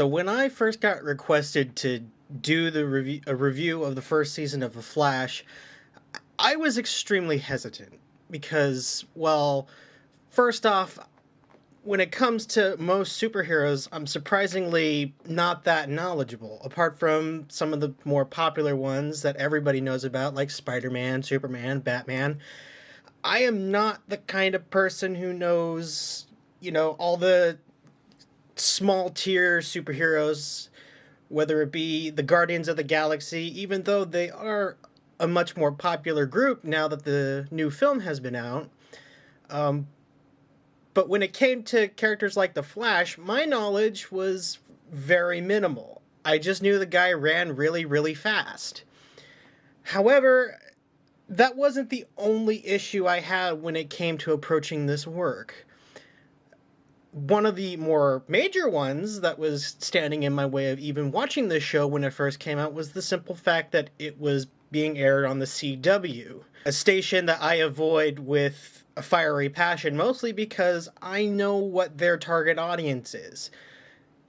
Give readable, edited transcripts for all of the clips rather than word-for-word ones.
So when I first got requested to do a review of the first season of The Flash, I was extremely hesitant because, well, first off, when it comes to most superheroes, I'm surprisingly not that knowledgeable, apart from some of the more popular ones that everybody knows about, like Spider-Man, Superman, Batman. I am not the kind of person who knows, all the small tier superheroes, whether it be the Guardians of the Galaxy, even though they are a much more popular group now that the new film has been out. Um, but when it came to characters like the Flash, my knowledge was very minimal. I just knew the guy ran really, really fast. However, that wasn't the only issue I had when it came to approaching this work. One of the more major ones that was standing in my way of even watching this show when it first came out was the simple fact that it was being aired on the CW, a station that I avoid with a fiery passion, mostly because I know what their target audience is.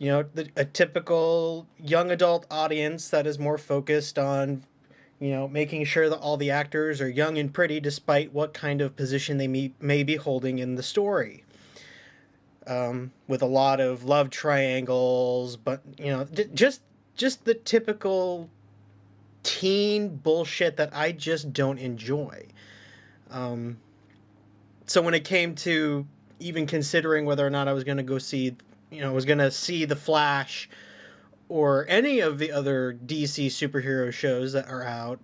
A typical young adult audience that is more focused on, making sure that all the actors are young and pretty despite what kind of position they may be holding in the story. With a lot of love triangles, but just the typical teen bullshit that I just don't enjoy. So when it came to even considering whether or not I was going to go see, was going to see The Flash or any of the other DC superhero shows that are out,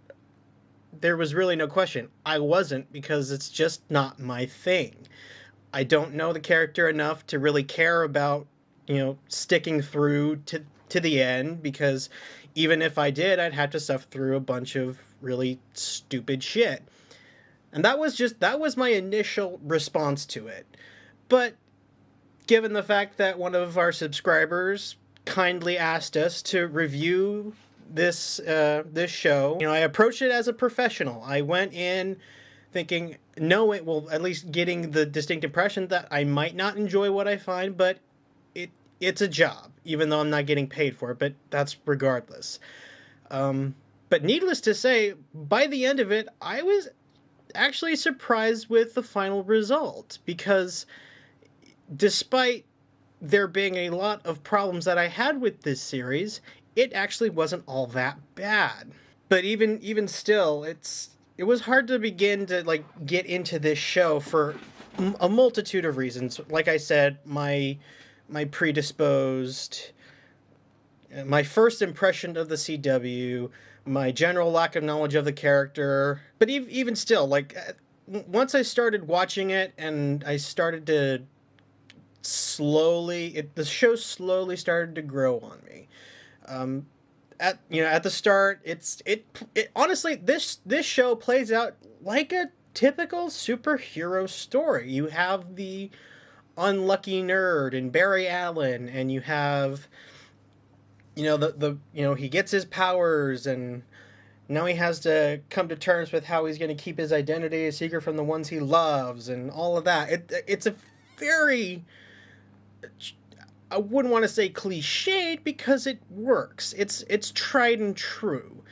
there was really no question. I wasn't, because it's just not my thing. I don't know the character enough to really care about, sticking through to the end, because even if I did, I'd have to suffer through a bunch of really stupid shit. And that was my initial response to it. But given the fact that one of our subscribers kindly asked us to review this show, I approached it as a professional. I went in thinking, at least getting the distinct impression that I might not enjoy what I find, but it's a job, even though I'm not getting paid for it, but that's regardless. But needless to say, by the end of it, I was actually surprised with the final result, because despite there being a lot of problems that I had with this series, it actually wasn't all that bad. But even still, it was hard to begin to get into this show for a multitude of reasons. Like I said, my predisposed, my first impression of the CW, my general lack of knowledge of the character. But even still, once I started watching it and I started to the show slowly started to grow on me. At the start, it honestly, this show plays out like a typical superhero story. You have the unlucky nerd and Barry Allen, and you have, he gets his powers, and now he has to come to terms with how he's going to keep his identity a secret from the ones he loves, and all of that. It's a very, I wouldn't want to say cliched, because it works. It's tried and true.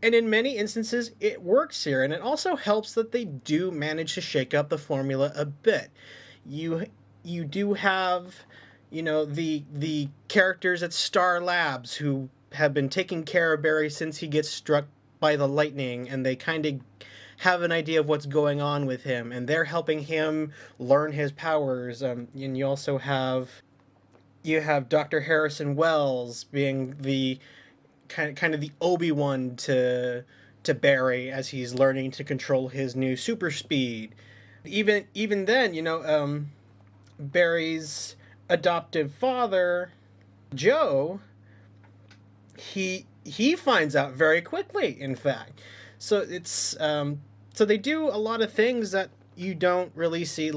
And in many instances, it works here. And it also helps that they do manage to shake up the formula a bit. You do have, the characters at Star Labs who have been taking care of Barry since he gets struck by the lightning, and they kind of have an idea of what's going on with him, and they're helping him learn his powers. And you also have Dr. Harrison Wells being the kind of the Obi-Wan to Barry as he's learning to control his new super speed. Even then, Barry's adoptive father, Joe, he finds out very quickly, in fact. So so they do a lot of things that you don't really see.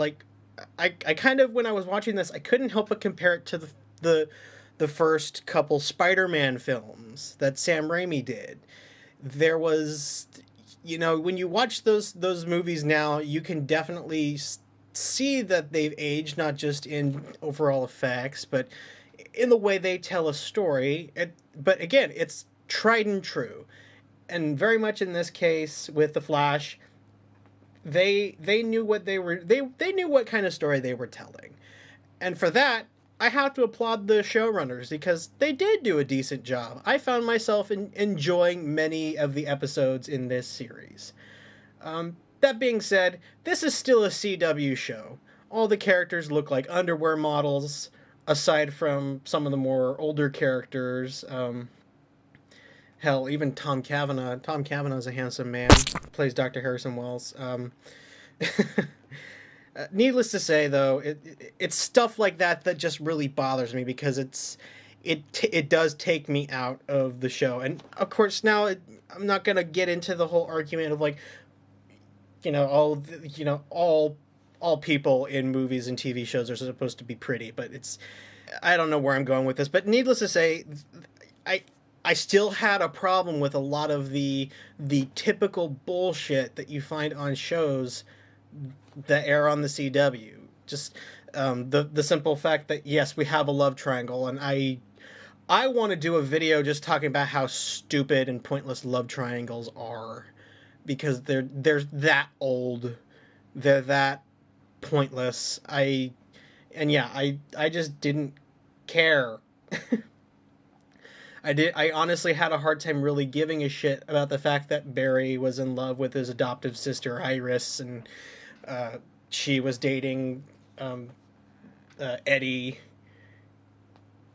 I kind of, when I was watching this, I couldn't help but compare it to the first couple Spider-Man films that Sam Raimi did. There was, when you watch those movies now, you can definitely see that they've aged, not just in overall effects, but in the way they tell a story. But again, it's tried and true. And very much in this case with The Flash, they knew what they knew what kind of story they were telling. And for that, I have to applaud the showrunners because they did do a decent job. I found myself enjoying many of the episodes in this series. That being said, this is still a CW show. All the characters look like underwear models, aside from some of the more older characters. Hell, even Tom Cavanaugh. Tom Cavanaugh's a handsome man. Plays Dr. Harrison Wells. Needless to say, though, it's stuff like that that just really bothers me because it does take me out of the show. And of course, now I'm not gonna get into the whole argument of like, all people in movies and TV shows are supposed to be pretty, but I don't know where I'm going with this. But needless to say, I still had a problem with a lot of the typical bullshit that you find on shows that air on the CW. Just the simple fact that yes, we have a love triangle, and I want to do a video just talking about how stupid and pointless love triangles are, because they're that old, they're that pointless. I just didn't care. I honestly had a hard time really giving a shit about the fact that Barry was in love with his adoptive sister Iris, and she was dating Eddie,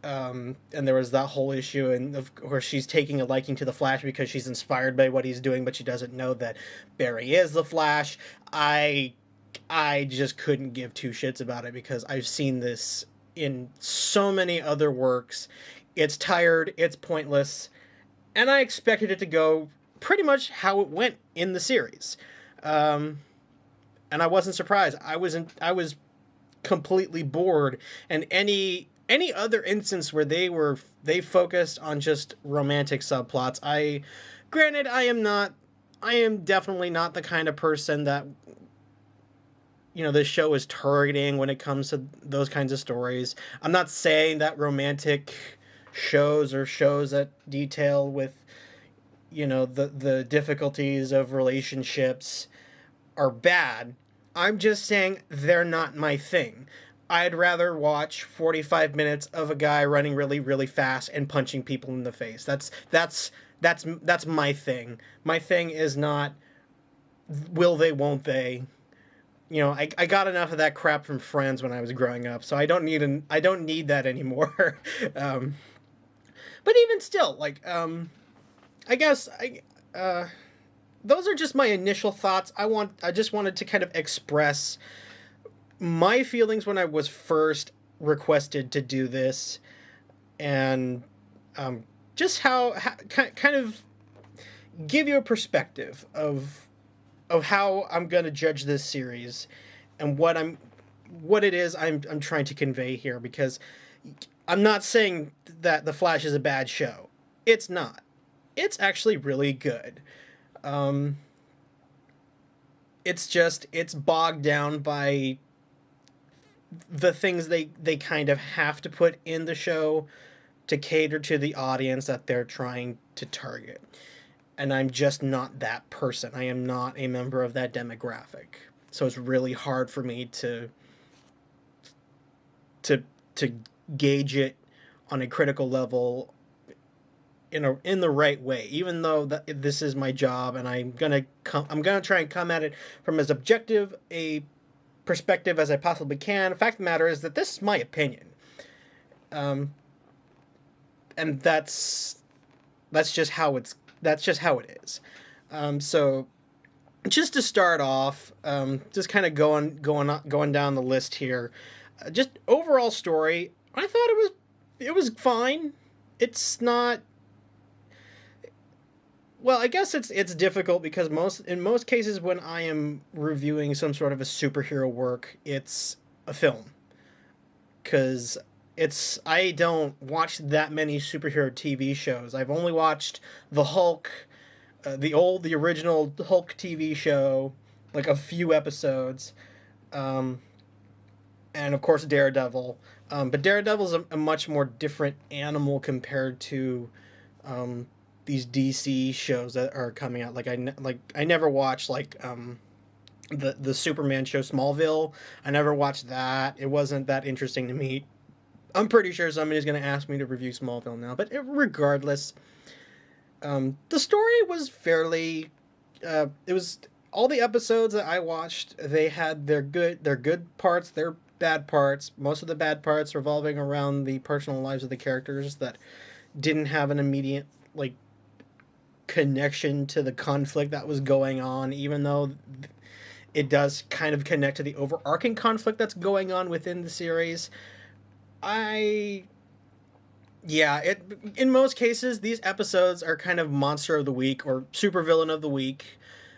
and there was that whole issue, and of course she's taking a liking to the Flash because she's inspired by what he's doing, but she doesn't know that Barry is the Flash. I just couldn't give two shits about it because I've seen this in so many other works. It's tired, it's pointless, and I expected it to go pretty much how it went in the series. And I wasn't surprised. I was completely bored, and any other instance where they focused on just romantic subplots, I am definitely not the kind of person that this show is targeting when it comes to those kinds of stories. I'm not saying that romantic shows or shows that detail with the difficulties of relationships are bad. I'm just saying they're not my thing. I'd rather watch 45 minutes of a guy running really, really fast and punching people in the face. That's my thing. My thing is not will they, won't they. I got enough of that crap from Friends when I was growing up, so I don't need that anymore. But even still, I guess those are just my initial thoughts. I just wanted to kind of express my feelings when I was first requested to do this, and just how kind of give you a perspective of how I'm gonna judge this series and what it is I'm trying to convey here, because I'm not saying that The Flash is a bad show. It's not. It's actually really good. It's bogged down by the things they kind of have to put in the show to cater to the audience that they're trying to target. And I'm just not that person. I am not a member of that demographic. So it's really hard for me to gauge it on a critical level in the right way, even though this is my job, and I'm gonna try and come at it from as objective a perspective as I possibly can. The fact of the matter is that this is my opinion, and that's just how it is. So just to start off, just kind of going down the list here, just overall story, I thought it was fine. It's not. Well, I guess it's difficult because in most cases when I am reviewing some sort of a superhero work, it's a film. Because I don't watch that many superhero TV shows. I've only watched The Hulk, the original Hulk TV show, like a few episodes, and of course Daredevil. But Daredevil's a much more different animal compared to um, these DC shows that are coming out. I never watched the Superman show Smallville. I never watched that. It wasn't that interesting to me. I'm pretty sure somebody's going to ask me to review Smallville now, but regardless, the story was fairly. It was all the episodes that I watched. They had their good parts, their bad parts. Most of the bad parts revolving around the personal lives of the characters that didn't have an immediate like connection to the conflict that was going on, even though it does kind of connect to the overarching conflict that's going on within the series. I Yeah, it in most cases these episodes are kind of monster of the week or supervillain of the week,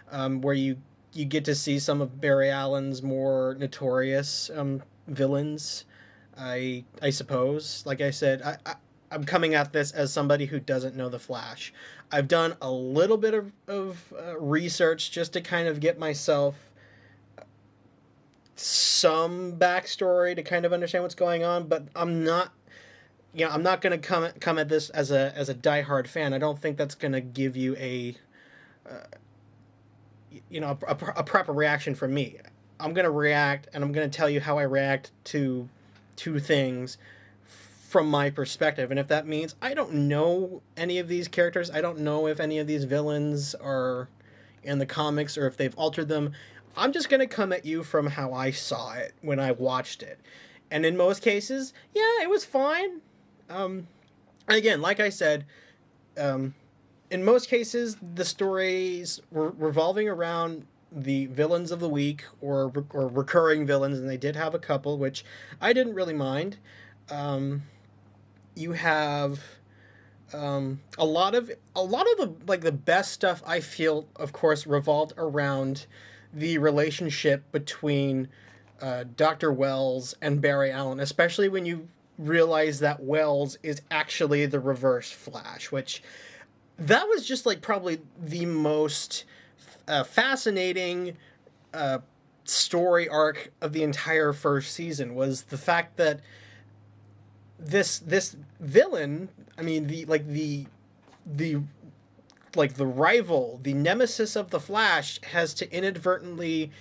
where you get to see some of Barry Allen's more notorious villains. I suppose, like I said, I'm coming at this as somebody who doesn't know the Flash. I've done a little bit of research just to kind of get myself some backstory to kind of understand what's going on, but I'm not going to come at this as a diehard fan. I don't think that's going to give you a proper reaction from me. I'm going to react, and I'm going to tell you how I react to things from my perspective. And if that means I don't know any of these characters, I don't know if any of these villains are in the comics or if they've altered them, I'm just going to come at you from how I saw it when I watched it. And in most cases, yeah, it was fine. Again, like I said, in most cases, the stories were revolving around the villains of the week or recurring villains, and they did have a couple, which I didn't really mind. You have a lot of the best stuff I feel, of course, revolved around the relationship between Dr. Wells and Barry Allen, especially when you realize that Wells is actually the Reverse Flash, which that was just like probably the most fascinating story arc of the entire first season, was the fact that this villain, I mean the rival, the nemesis of the Flash, has to inadvertently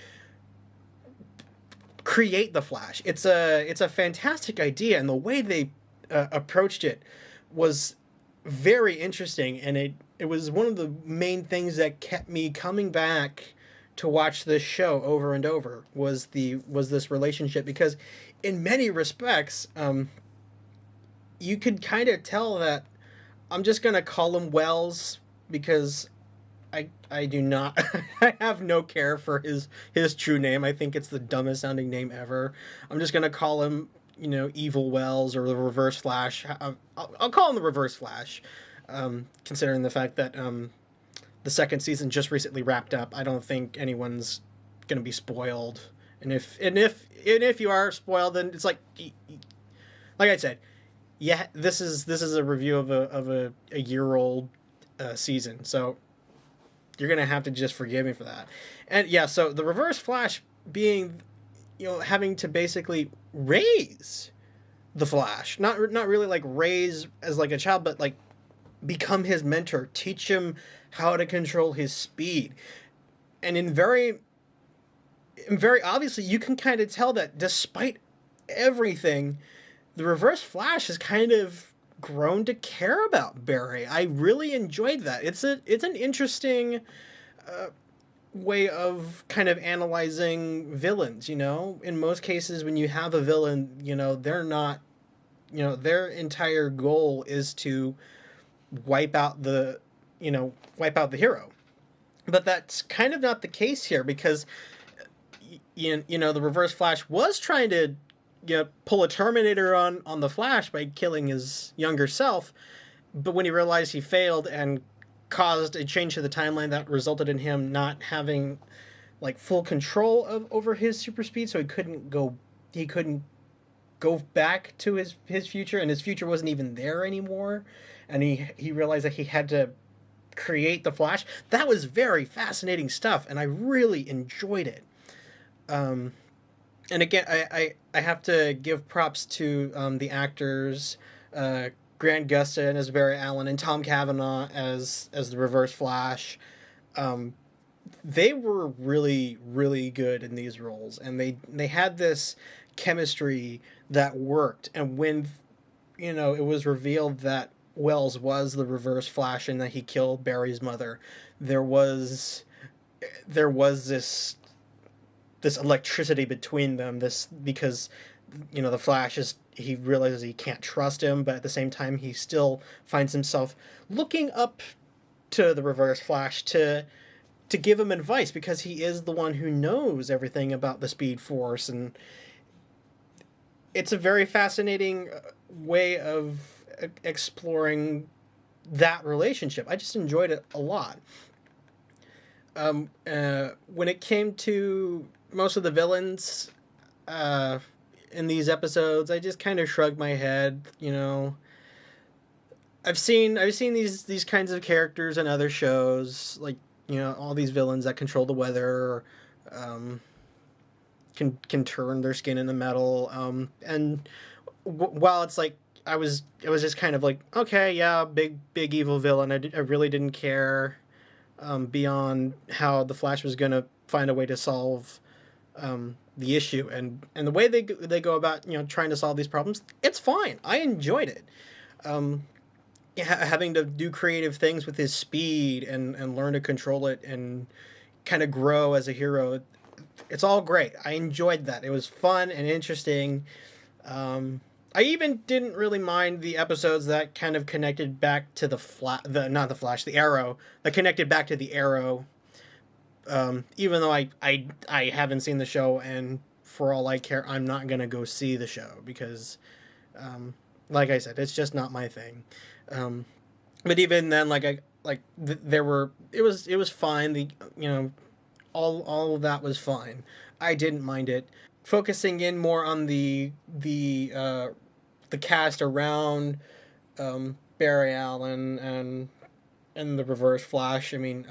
create the Flash. It's a fantastic idea, and the way they approached it was very interesting, and it was one of the main things that kept me coming back to watch this show over and over, was this relationship, because in many respects, you could kind of tell that, I'm just gonna call him Wells because I do not I have no care for his true name. I think it's the dumbest sounding name ever. I'm just gonna call him, Evil Wells, or the Reverse Flash. I'll call him the Reverse Flash, considering the fact that the second season just recently wrapped up. I don't think anyone's gonna be spoiled, and if you are spoiled, then it's like I said, yeah, this is a review of a year-old season, so you're gonna have to just forgive me for that. And yeah, so the Reverse Flash being, having to basically raise the Flash, not really like raise as like a child, but like become his mentor, teach him how to control his speed, and in very obviously, you can kind of tell that despite everything, the Reverse Flash has kind of grown to care about Barry. I really enjoyed that. It's an interesting way of kind of analyzing villains. In most cases, when you have a villain, they're not, their entire goal is to wipe out the hero. But that's kind of not the case here, because the Reverse Flash was trying to pull a Terminator on the Flash by killing his younger self, but when he realized he failed and caused a change to the timeline that resulted in him not having like full control over his super speed, so he couldn't go back to his future, and his future wasn't even there anymore, and he realized that he had to create the Flash. That was very fascinating stuff, and I really enjoyed it. And again, I have to give props to the actors, uh, Grant Gustin as Barry Allen and Tom Cavanaugh as the Reverse Flash. Um, they were really really good in these roles, and they had this chemistry that worked. And when it was revealed that Wells was the Reverse Flash and that he killed Barry's mother, there was this electricity between them. This because the Flash is he realizes he can't trust him, but at the same time he still finds himself looking up to the Reverse Flash to give him advice because he is the one who knows everything about the Speed Force. And it's a very fascinating way of exploring that relationship. I just enjoyed it a lot. When it came to most of the villains in these episodes, I just kind of shrugged my head. I've seen these kinds of characters in other shows, like all these villains that control the weather, um, can turn their skin into metal. And while it's like I was just kind of like, okay, yeah, big evil villain. I really didn't care beyond how the Flash was gonna find a way to solve the issue, and the way they go about trying to solve these problems. It's fine. I enjoyed it. Um, Having to do creative things with his speed and learn to control it and kind of grow as a hero. It's all great. I enjoyed that. It was fun and interesting. I even didn't really mind the episodes that kind of connected back to the not the Flash, the Arrow, that connected back to the Arrow. Even though I haven't seen the show, and for all I care, I'm not gonna go see the show because, like I said, it's just not my thing. Um, but even then, there were it was fine. All of that was fine. I didn't mind it. Focusing in more on the cast around Barry Allen and the Reverse Flash. I mean,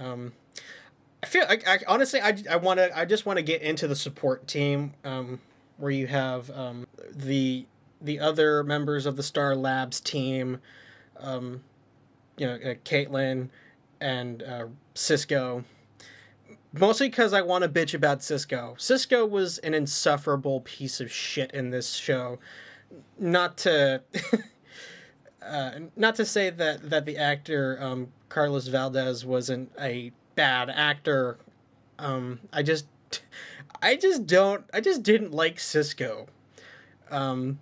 I feel like honestly, I just want to get into the support team, where you have the other members of the Star Labs team, um, Caitlin and Cisco. Mostly because I want to bitch about Cisco. Cisco was an insufferable piece of shit in this show. Not to not to say that the actor Carlos Valdez wasn't a bad actor. I just I just didn't like Cisco. Um,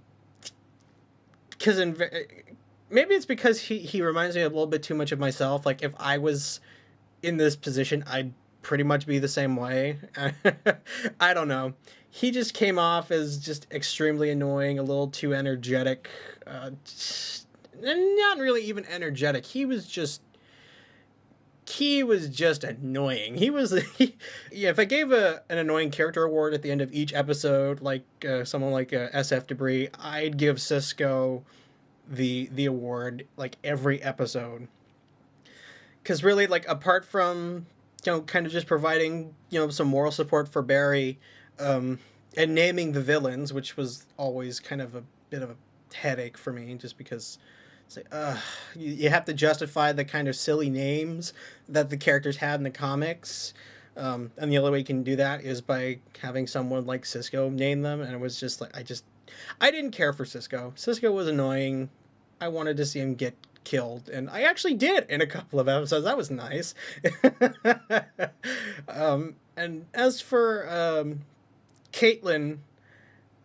because maybe it's because he reminds me a little bit too much of myself. Like if I was in this position, I'd pretty much be the same way. I don't know. He just came off as just extremely annoying, a little too energetic. Not really even energetic. He was just annoying. Yeah. If I gave an annoying character award at the end of each episode, like someone like SF Debris, I'd give Cisco the award like every episode. Because really, like apart from kind of just providing some moral support for Barry, and naming the villains, which was always kind of a bit of a headache for me, just because it's like, you have to justify the kind of silly names that the characters had in the comics. And the only way you can do that is by having someone like Cisco name them. And it was just like, I didn't care for Cisco. Cisco was annoying. I wanted to see him get killed, and I actually did in a couple of episodes. That was nice. And as for Caitlin,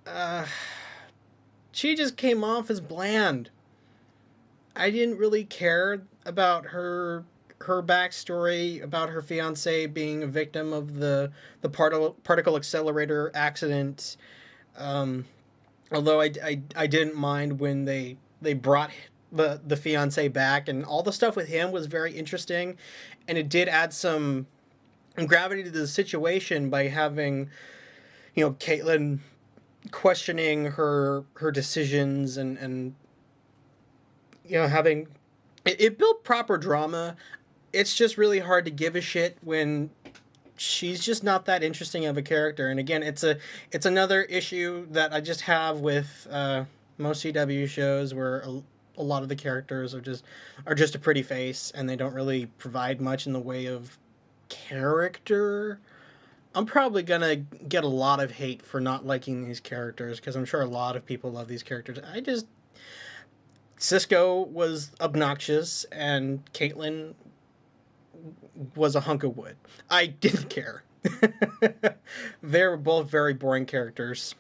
uh, she just came off as bland. I didn't really care about her backstory about her fiance being a victim of the particle accelerator accident. Um, Although I didn't mind when they brought the fiance back, and all the stuff with him was very interesting, and it did add some gravity to the situation by having Caitlin questioning her decisions, and having it built proper drama. It's just really hard to give a shit when she's just not that interesting of a character. And again, it's another issue that I just have with most CW shows where a lot of the characters are just a pretty face and they don't really provide much in the way of character. I'm probably gonna get a lot of hate for not liking these characters because I'm sure a lot of people love these characters. Cisco was obnoxious and Caitlin was a hunk of wood. I didn't care. They were both very boring characters.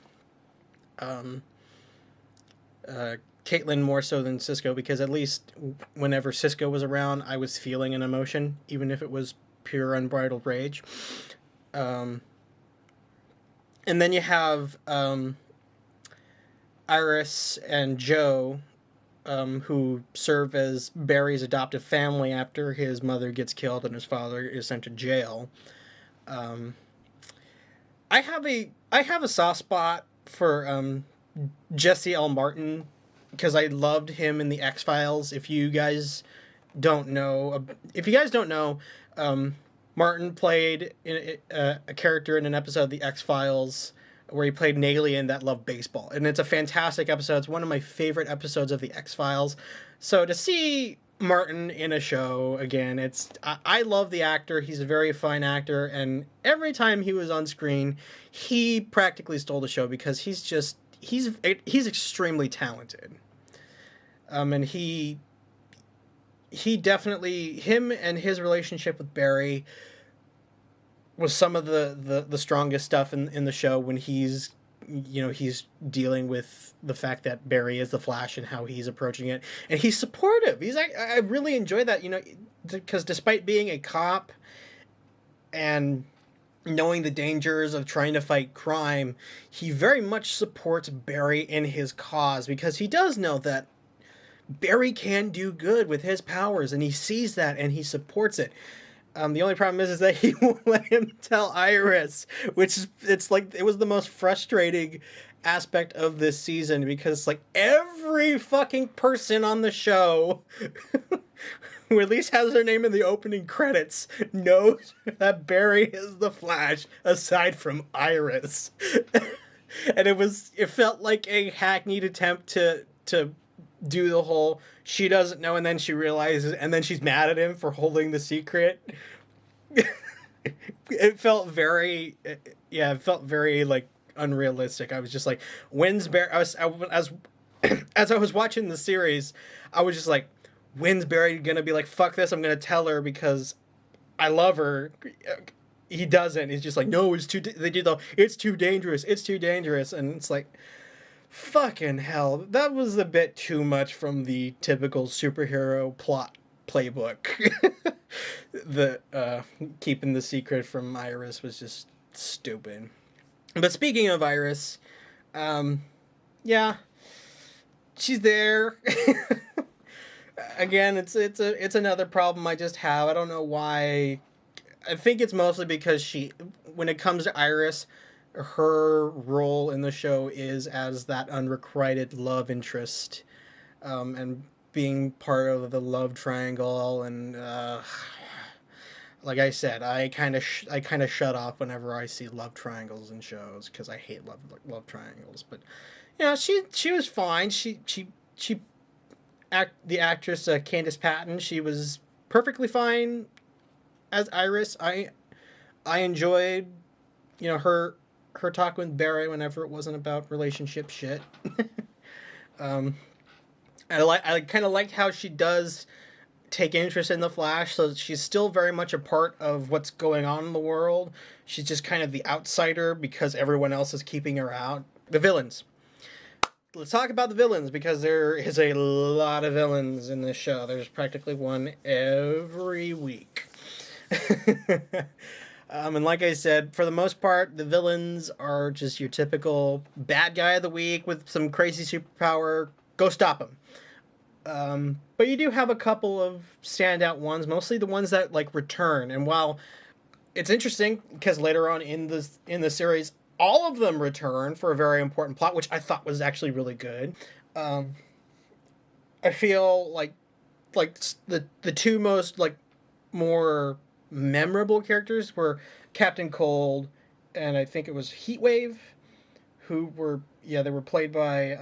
Caitlin more so than Cisco because at least whenever Cisco was around, I was feeling an emotion, even if it was pure unbridled rage. And then you have Iris and Joe, who serve as Barry's adoptive family after his mother gets killed and his father is sent to jail. I have a soft spot for Jesse L. Martin because I loved him in the X-Files. If you guys don't know, Martin played a character in an episode of the X-Files where he played an alien that loved baseball. And it's a fantastic episode. It's one of my favorite episodes of the X-Files. So to see Martin in a show again, I love the actor. He's a very fine actor. And every time he was on screen, he practically stole the show because he's extremely talented. And he definitely, him and his relationship with Barry was some of the strongest stuff in the show when he's dealing with the fact that Barry is the Flash and how he's approaching it. And he's supportive. I really enjoy that, because despite being a cop and knowing the dangers of trying to fight crime, he very much supports Barry in his cause because he does know that Barry can do good with his powers and he sees that and he supports it. The only problem is that he won't let him tell Iris, it was the most frustrating aspect of this season because every fucking person on the show who at least has their name in the opening credits knows that Barry is the Flash aside from Iris. And it felt like a hackneyed attempt to do the whole she doesn't know and then she realizes and then she's mad at him for holding the secret. It felt very unrealistic. I was just like, when's Barry? As I was watching the series, I was just like, when's Barry gonna be like, fuck this, I'm gonna tell her because I love her. He doesn't. He's just like, no, it's too dangerous, and it's like, fucking hell, that was a bit too much from the typical superhero plot playbook. The keeping the secret from Iris was just stupid. But speaking of Iris, yeah, she's there. Again, it's another problem I just have. I don't know why. I think it's mostly because when it comes to Iris, her role in the show is as that unrequited love interest, and being part of the love triangle. And like I said, I kind of shut off whenever I see love triangles in shows because I hate love triangles. But yeah, she was fine. The actress Candice Patton, she was perfectly fine as Iris. I enjoyed her talk with Barry whenever it wasn't about relationship shit. I kind of liked how she does take interest in the Flash, so she's still very much a part of what's going on in the world. She's just kind of the outsider because everyone else is keeping her out. The villains. Let's talk about the villains because there is a lot of villains in this show. There's practically one every week. And like I said, for the most part, the villains are just your typical bad guy of the week with some crazy superpower. Go stop him. But you do have a couple of standout ones, mostly the ones that return. And while it's interesting because later on in the series, all of them return for a very important plot, which I thought was actually really good. I feel like the two most more memorable characters were Captain Cold, and I think it was Heatwave, who were they were played by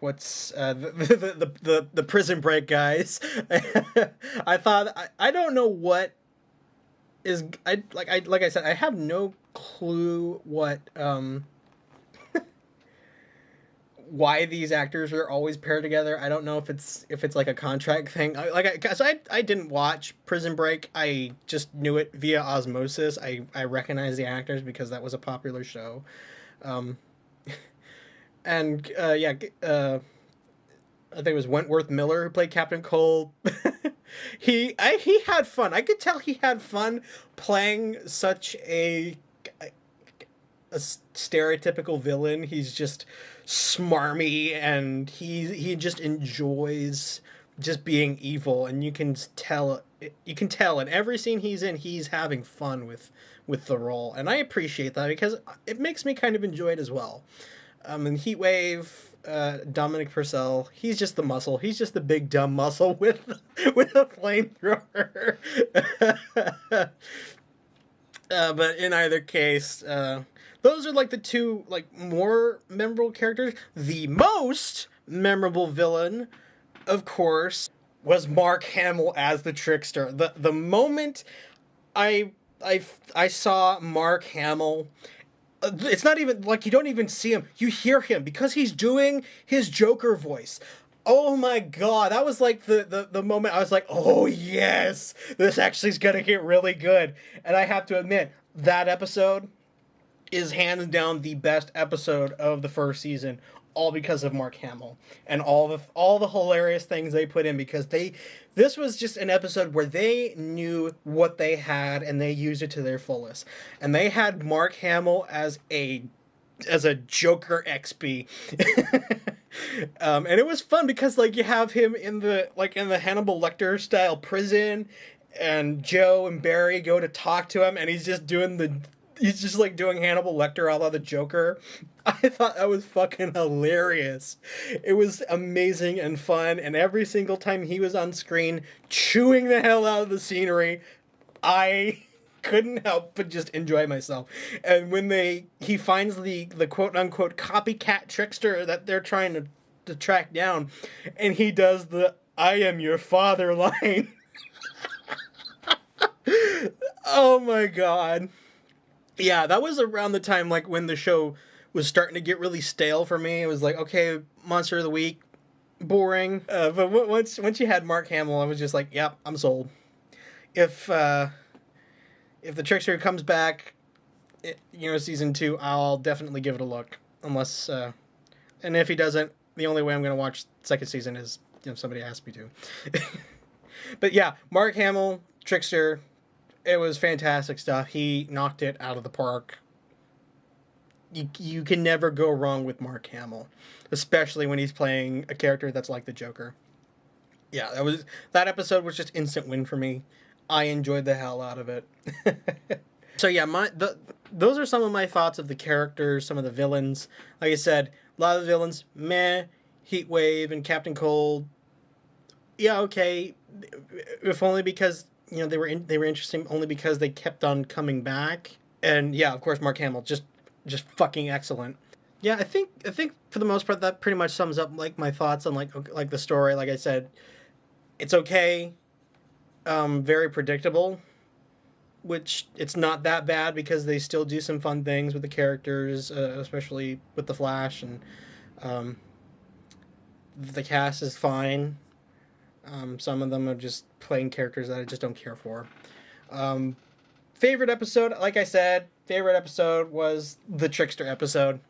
what's the Prison Break guys. I don't know what is like I said, I have no clue what why these actors are always paired together. I don't know if it's like a contract thing. I didn't watch Prison Break. I just knew it via osmosis. I recognized the actors because that was a popular show. Um, and I think it was Wentworth Miller who played Captain Cold. He had fun. I could tell he had fun playing such a stereotypical villain. He's just smarmy, and he just enjoys just being evil, and you can tell in every scene he's in, he's having fun with the role, and I appreciate that because it makes me kind of enjoy it as well. And Heatwave, Dominic Purcell, he's just the muscle. He's just the big dumb muscle with a flamethrower. But in either case, those are like the two like more memorable characters. The most memorable villain, of course, was Mark Hamill as the Trickster. The moment I saw Mark Hamill, it's not even like you don't even see him. You hear him because he's doing his Joker voice. Oh my god, that was like the moment I was like, oh yes, this actually is gonna get really good. And I have to admit, that episode is hands down the best episode of the first season, all because of Mark Hamill and all the hilarious things they put in, because this was just an episode where they knew what they had and they used it to their fullest. And they had Mark Hamill as a Joker XP. And it was fun because like you have him in the Hannibal Lecter style prison, and Joe and Barry go to talk to him, and he's just like doing Hannibal Lecter a la the Joker. I thought that was fucking hilarious. It was amazing and fun, and every single time he was on screen chewing the hell out of the scenery, I couldn't help but just enjoy myself. And when he finds the quote unquote copycat trickster that they're trying to track down, and he does the "I am your father" line. Oh my god. Yeah, that was around the time like when the show was starting to get really stale for me. It was like, okay, Monster of the Week, boring. But once you had Mark Hamill, I was just like, yep, I'm sold. If the Trickster comes back, season 2, I'll definitely give it a look. Unless, and if he doesn't, the only way I'm gonna watch second season is somebody asks me to. But yeah, Mark Hamill, Trickster. It was fantastic stuff. He knocked it out of the park. You can never go wrong with Mark Hamill, especially when he's playing a character that's like the Joker. Yeah, that episode was just instant win for me. I enjoyed the hell out of it. So yeah, those are some of my thoughts of the characters, some of the villains. Like I said, a lot of the villains, meh. Heatwave and Captain Cold, yeah, okay. If only because they were interesting only because they kept on coming back. And yeah, of course, Mark Hamill just fucking excellent. Yeah, I think for the most part that pretty much sums up like my thoughts on like the story. Like I said, it's okay, very predictable, which it's not that bad because they still do some fun things with the characters, especially with the Flash, and the cast is fine. Some of them are just playing characters that I just don't care for. Favorite episode, like I said, was the Trickster episode.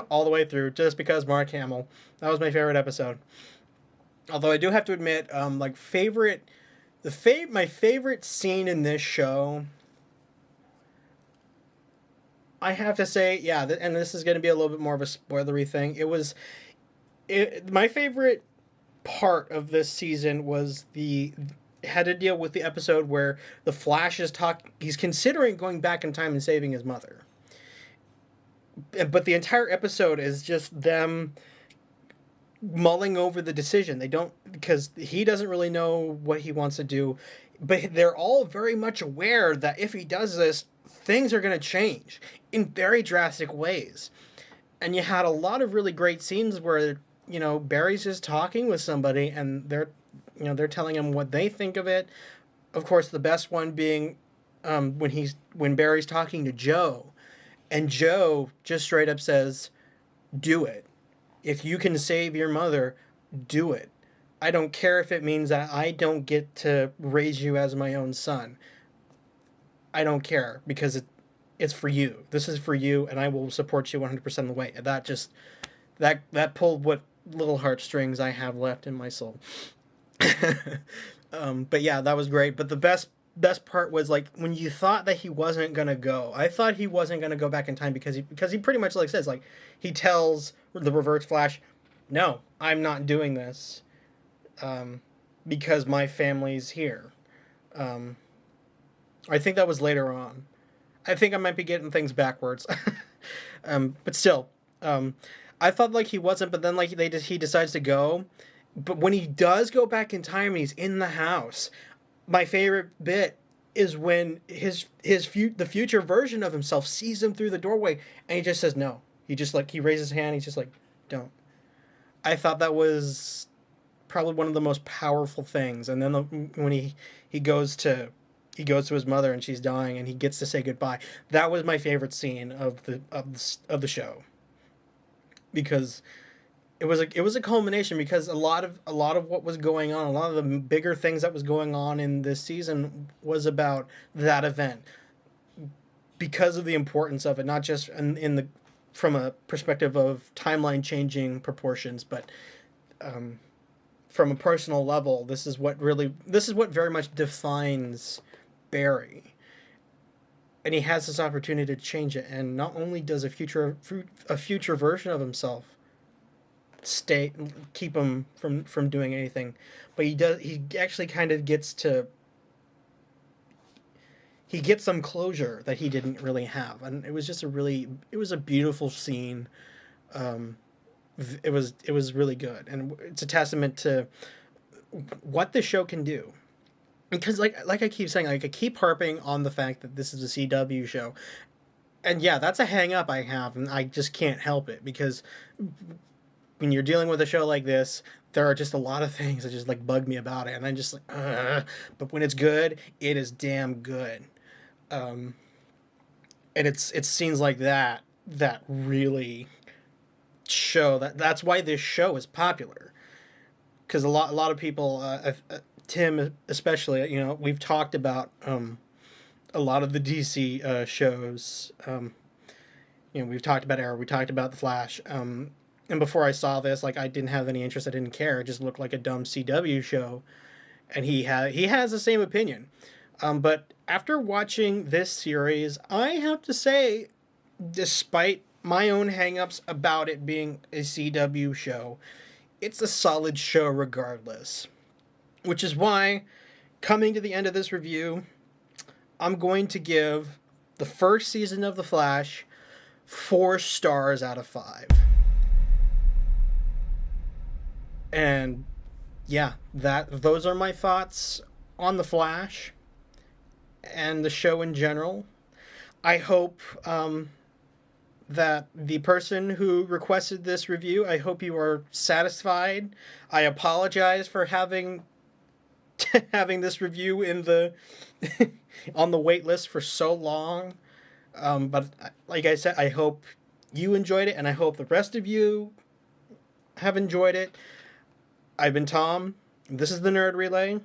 All the way through, just because Mark Hamill. That was my favorite episode. Although I do have to admit, my favorite scene in this show, I have to say, yeah, and this is going to be a little bit more of a spoilery thing. My favorite part of this season had to deal with the episode where the Flash he's considering going back in time and saving his mother. But the entire episode is just them mulling over the decision. They don't, because he doesn't really know what he wants to do, but they're all very much aware that if he does this, things are going to change in very drastic ways. And you had a lot of really great scenes where, Barry's just talking with somebody and they're telling him what they think of it. Of course, the best one being when Barry's talking to Joe, and Joe just straight up says, "Do it. If you can save your mother, do it. I don't care if it means that I don't get to raise you as my own son. I don't care, because it's for you. This is for you, and I will support you 100% of the way." And that pulled what little heartstrings I have left in my soul. But yeah, that was great. But the best part was, like, when you thought that he wasn't gonna go. I thought he wasn't gonna go back in time, because he pretty much, like, says, like, he tells the Reverse Flash, "No, I'm not doing this, because my family's here." I think that was later on. I think I might be getting things backwards. But still, I thought, like, he wasn't, but then, like, he decides to go. But when he does go back in time and he's in the house, my favorite bit is when the future version of himself sees him through the doorway, and he just says no. He raises his hand. He's just like, "Don't." I thought that was probably one of the most powerful things. And then when he goes to his mother and she's dying and he gets to say goodbye, that was my favorite scene of the show, because it was a culmination, because a lot of what was going on, a lot of the bigger things that was going on in this season was about that event, because of the importance of it, not just from a perspective of timeline changing proportions, but from a personal level. This is what very much defines Barry, and he has this opportunity to change it. And not only does a future version of himself keep him from doing anything, but he actually kind of gets some closure that he didn't really have. And it was just a beautiful scene. It was really good, and it's a testament to what the show can do. Because, like I keep saying, like, I keep harping on the fact that this is a CW show, and yeah, that's a hang up I have, and I just can't help it, because when you're dealing with a show like this, there are just a lot of things that just, like, bug me about it, and I'm just like, ugh. But when it's good, it is damn good. And it's scenes like that really show that's why this show is popular, because a lot of people, Tim especially, we've talked about a lot of the DC shows. We've talked about Arrow, we talked about the Flash, and before I saw this, like, I didn't have any interest, I didn't care, it just looked like a dumb CW show, and he has the same opinion. But after watching this series, I have to say, despite my own hangups about it being a CW show, it's a solid show regardless. Which is why, coming to the end of this review, I'm going to give the first season of The Flash 4 stars out of 5. And yeah, those are my thoughts on The Flash and the show in general. I hope that the person who requested this review, I hope you are satisfied. I apologize for having this review in the on the wait list for so long. But like I said, I hope you enjoyed it, and I hope the rest of you have enjoyed it. I've been Tom. This is the Nerd Relay,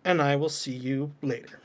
and I will see you later.